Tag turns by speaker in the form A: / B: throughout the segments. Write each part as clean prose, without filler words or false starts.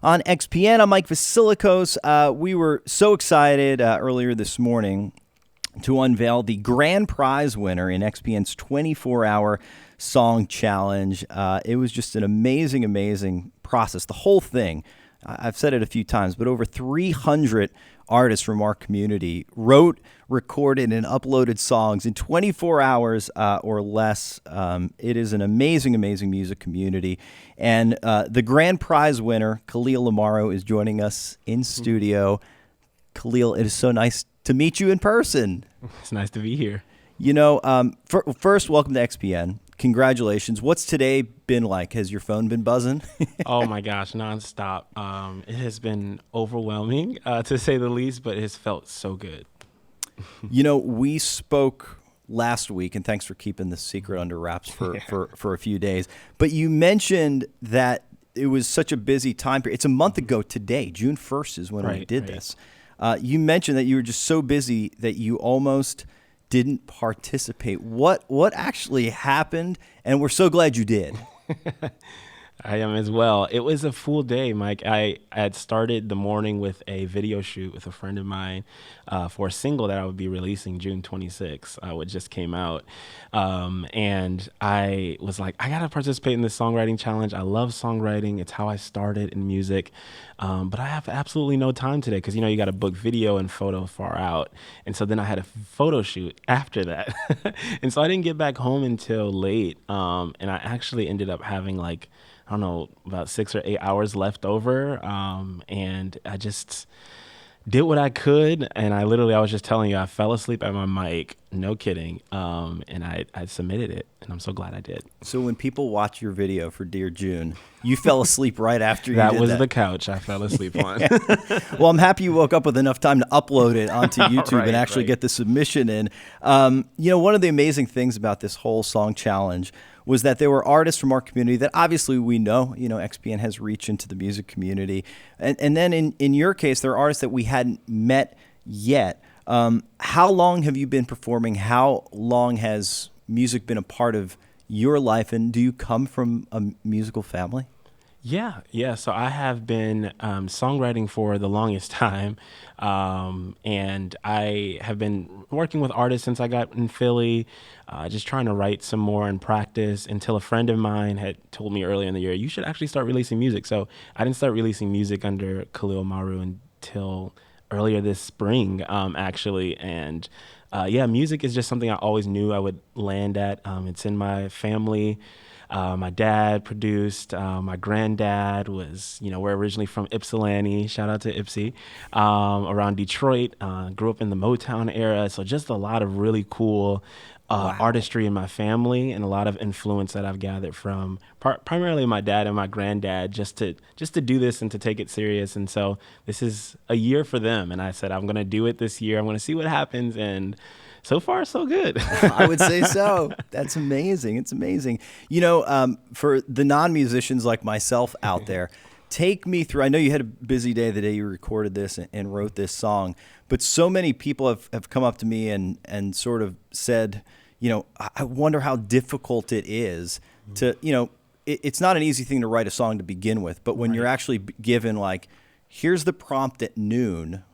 A: on XPN. I'm Mike Vasilikos. We were so excited earlier this morning to unveil the grand prize winner in XPN's 24-hour Song Challenge. It was just an amazing, amazing process. The whole thing, I've said it a few times, but over 300 artists from our community wrote, recorded, and uploaded songs in 24 hours or less. It is an amazing, amazing music community. And the grand prize winner, Khalil Amaru, is joining us in studio. Khalil, it is so nice to meet you in person.
B: It's nice to be here.
A: You know, first, welcome to XPN. Congratulations. What's today been like? Has your phone been buzzing?
B: Oh my gosh, nonstop. It has been overwhelming, to say the least, but it has felt so good.
A: You know, we spoke last week, and thanks for keeping the secret under wraps for a few days. But you mentioned that it was such a busy time period. It's a month ago today. June 1st is when we did this. You mentioned that you were just so busy that you almost didn't participate. What actually happened? And we're so glad you did.
B: I am as well. It was a full day, Mike. I had started the morning with a video shoot with a friend of mine for a single that I would be releasing June 26th, which just came out. And I was like, I got to participate in this songwriting challenge. I love songwriting. It's how I started in music. But I have absolutely no time today because, you know, you got to book video and photo far out. And so then I had a photo shoot after that. And so I didn't get back home until late. And I actually ended up having I don't know, about 6 or 8 hours left over. And I just did what I could. And I was just telling you, I fell asleep at my mic, no kidding. And I submitted it, and I'm so glad I did.
A: So when people watch your video for Dear June, you fell asleep right after you
B: did that.
A: That
B: was the couch I fell asleep on.
A: Well, I'm happy you woke up with enough time to upload it onto YouTube and actually get the submission in. You know, one of the amazing things about this whole song challenge was that there were artists from our community that obviously we know, XPN has reach into the music community. And then in your case, there are artists that we hadn't met yet. How long have you been performing? How long has music been a part of your life? And do you come from a musical family?
B: Yeah. So I have been songwriting for the longest time. And I have been working with artists since I got in Philly, just trying to write some more and practice until a friend of mine had told me earlier in the year, you should actually start releasing music. So I didn't start releasing music under Khalil Amaru until earlier this spring, actually. And music is just something I always knew I would land at. It's in my family. My dad produced, my granddad was, we're originally from Ypsilanti, shout out to Ypsi, around Detroit, grew up in the Motown era. So just a lot of really cool artistry in my family and a lot of influence that I've gathered from primarily my dad and my granddad just to do this and to take it serious. And so this is a year for them. And I said, I'm going to do it this year. I'm going to see what happens. And so far, so good.
A: I would say so. That's amazing. It's amazing. For the non-musicians like myself out there, take me through. I know you had a busy day the day you recorded this and wrote this song, but so many people have come up to me and sort of said, I wonder how difficult it is to, it's not an easy thing to write a song to begin with, but when you're actually given here's the prompt at noon,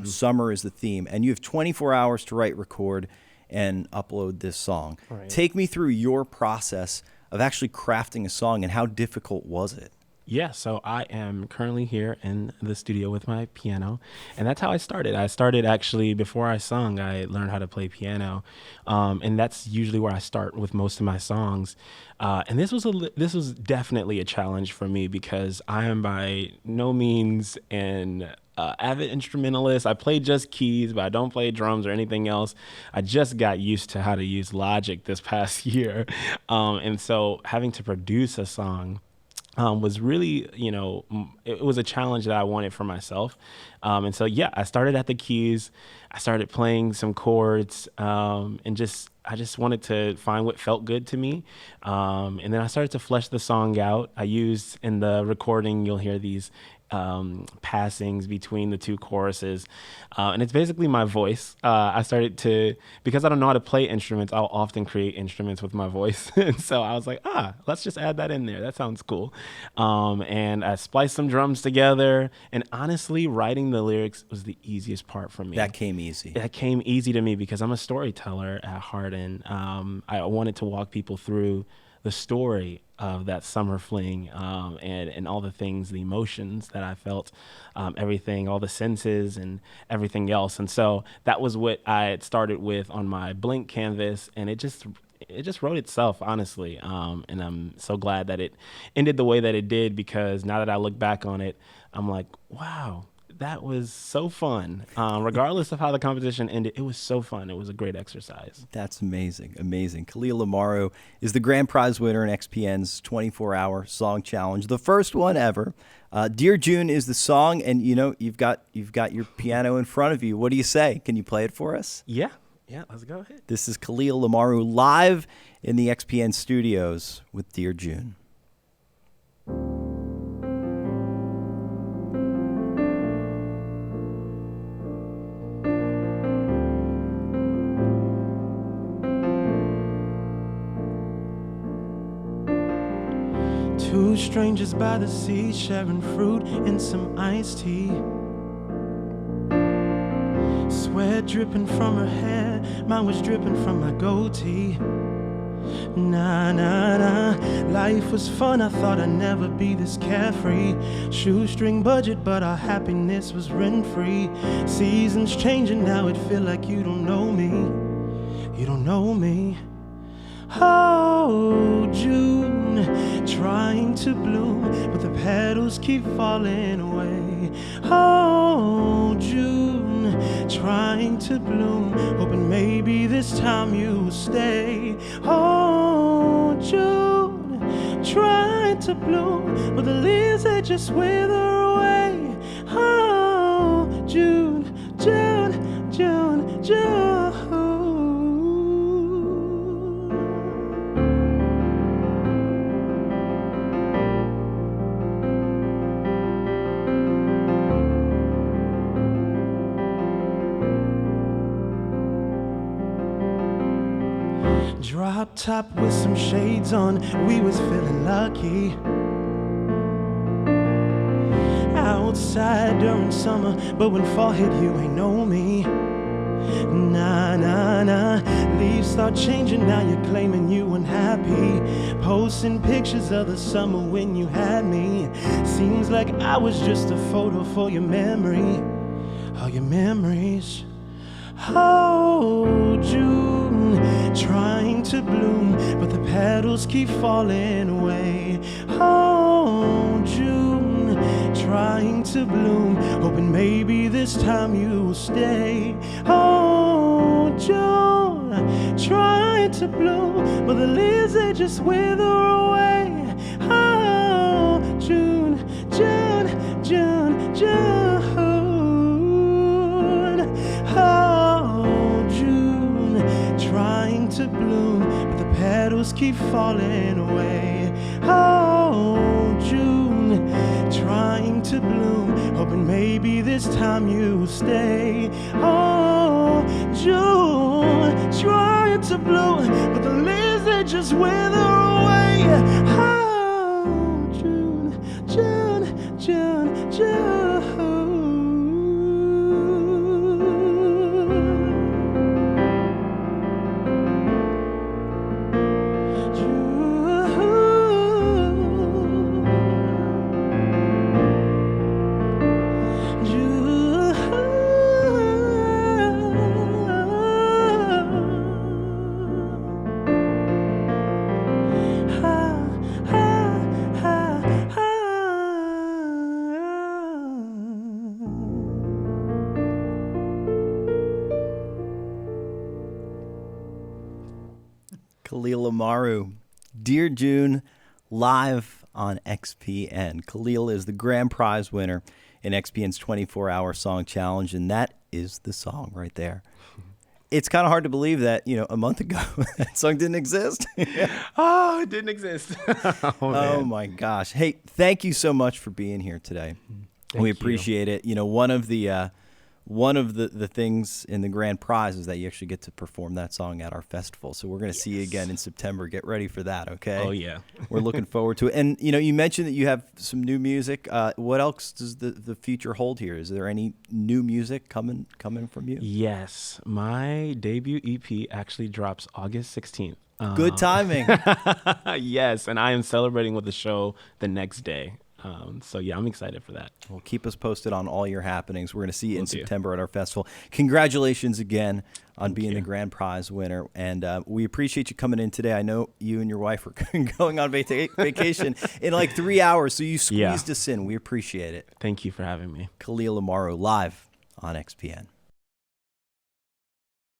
A: summer is the theme, and you have 24 hours to write, record, and upload this song. Right. Take me through your process of actually crafting a song, and how difficult was it?
B: Yeah, so I am currently here in the studio with my piano, and that's how I started. I started actually before I sung. I learned how to play piano, and that's usually where I start with most of my songs. And this was definitely a challenge for me because I am by no means an avid instrumentalist. I play just keys, but I don't play drums or anything else. I just got used to how to use Logic this past year, and so having to produce a song was really, it was a challenge that I wanted for myself. And so, I started at the keys. I started playing some chords and just I just wanted to find what felt good to me. And then I started to flesh the song out. I used in the recording, you'll hear these passings between the two choruses. And it's basically my voice. I started to, because I don't know how to play instruments, I'll often create instruments with my voice. And so I was like, let's just add that in there. That sounds cool. And I spliced some drums together. And honestly, writing the lyrics was the easiest part for me.
A: That came easy.
B: That came easy to me because I'm a storyteller at heart. And I wanted to walk people through the story of that summer fling, and all the things, the emotions that I felt, everything, all the senses and everything else. And so that was what I had started with on my blank canvas, and it just wrote itself, honestly. And I'm so glad that it ended the way that it did, because now that I look back on it, I'm like, wow, that was so fun. Regardless of how the competition ended, it was so fun. It was a great exercise.
A: That's amazing. Amazing. Khalil Amaru is the grand prize winner in XPN's 24-hour song challenge, the first one ever. Dear June is the song, and you've got your piano in front of you. What do you say? Can you play it for us?
B: Yeah, let's go ahead.
A: This is Khalil Amaru live in the XPN studios with Dear June.
B: Two strangers by the sea, sharing fruit and some iced tea. Sweat dripping from her hair, mine was dripping from my goatee. Nah, nah, nah, life was fun, I thought I'd never be this carefree. Shoestring budget, but our happiness was rent-free. Seasons changing, now it feel like you don't know me. You don't know me. Oh, June, trying to bloom, but the petals keep falling away. Oh, June, trying to bloom, hoping maybe this time you'll stay. Oh, June, trying to bloom, but the leaves, they just wither away. Oh, June, June, June, June. Drop top with some shades on, we was feeling lucky. Outside during summer, but when fall hit, you ain't know me. Nah, nah, nah, leaves start changing, now you're claiming you unhappy. Posting pictures of the summer when you had me. Seems like I was just a photo for your memory, all your memories. Oh, June, trying to bloom, but the petals keep falling away. Oh, June, trying to bloom, hoping maybe this time you'll stay. Oh, June, trying to bloom, but the leaves, they just wither away. Oh, June, June, June, June. To bloom, but the petals keep falling away. Oh, June, trying to bloom, hoping maybe this time you'll stay. Oh, June, trying to bloom, but the leaves, they just wither away. Oh, June, June, June, June.
A: Khalil Amaru, Dear June, live on XPN. Khalil is the grand prize winner in XPN's 24-hour song challenge, and that is the song right there. it's kind of hard to believe that, a month ago that song didn't exist.
B: Oh, it didn't exist.
A: Oh my gosh. Hey, thank you so much for being here today. We appreciate it. One of the things in the grand prize is that you actually get to perform that song at our festival. So we're going to see you again in September. Get ready for that, okay?
B: Oh, yeah.
A: We're looking forward to it. And, you mentioned that you have some new music. What else does the future hold here? Is there any new music coming from you?
B: Yes. My debut EP actually drops August 16th.
A: Good timing.
B: Yes, and I am celebrating with a show the next day. So yeah, I'm excited for that.
A: Well, keep us posted on all your happenings. We're going to see you in September at our festival. Congratulations again on being the grand prize winner. And we appreciate you coming in today. I know you and your wife are going on vacation in like 3 hours, so you squeezed us in. We appreciate it.
B: Thank you for having me.
A: Khalil Amaru live on XPN.